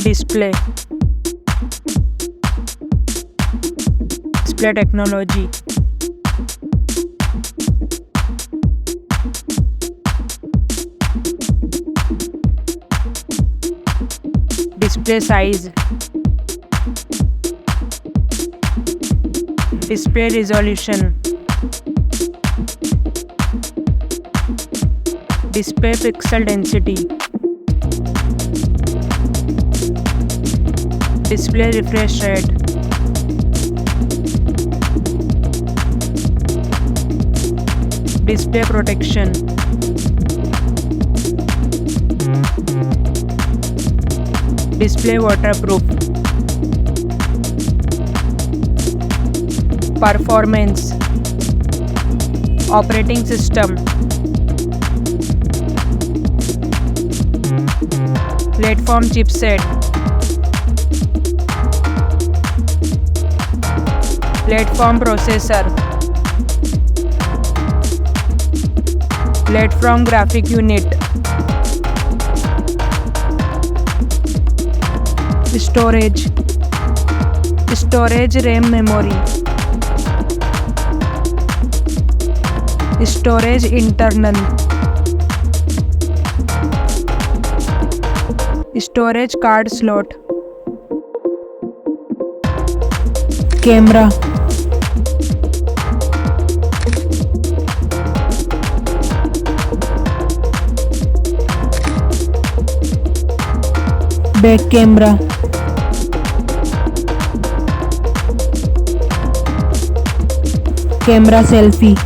Display technology. Display size. Display resolution. Display pixel density. Display refresh rate. Display protection. Display waterproof. Performance. Operating system. Platform chipset. Platform processor. Platform graphic unit. Storage. Storage RAM memory. Storage internal. Storage card slot. Camera. Back camera. Camera selfie.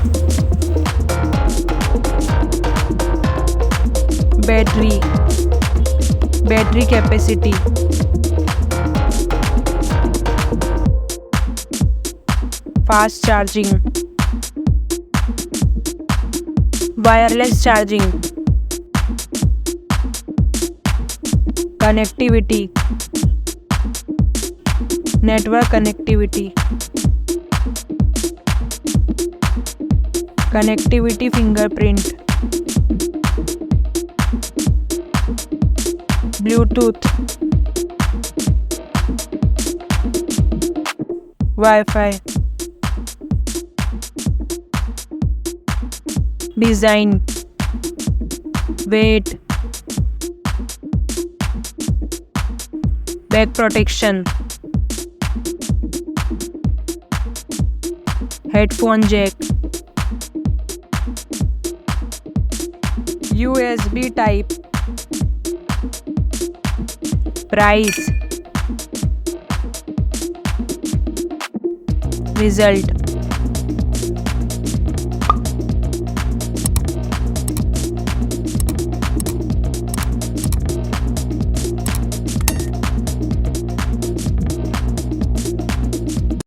Battery capacity. Fast charging. Wireless charging. Connectivity. Network connectivity. Connectivity fingerprint. Bluetooth. Wi-Fi. Design. Weight. Back protection. Headphone jack. USB type. Price. Result.